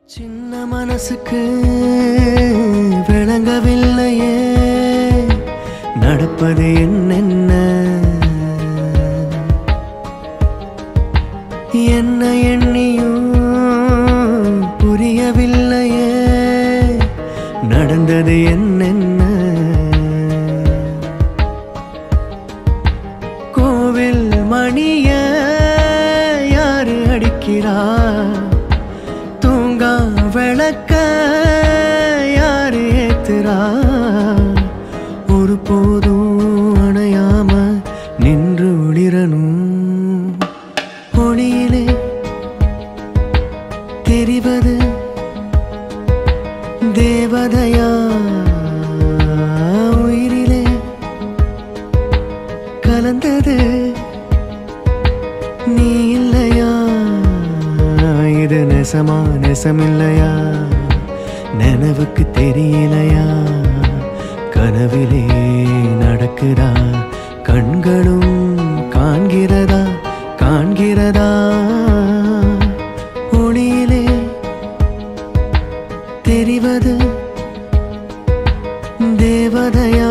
சின்ன மனசுக்கு விளங்கவில்லையே நடப்பது என்னென்ன என்ன எண்ணியும் புரியவில்லையே நடந்தது என்னென்ன கோவில் மணிய யாரு அடிக்கிறார் விளக்க யாரு ஏத்துறா ஒரு போதும் அணையாம நின்று ஒளிரணும் ஒளியிலே தெரிவது தேவதையா உயிரிலே கலந்தது நீ இல்லையா இது நெசமா நெசமில்லையா நினைவுக்கு தெரியலையா கனவிலே நடக்குதா கண்களும் காண்கிறதா காண்கிறதா ஒளியிலே தெரிவது தேவதையா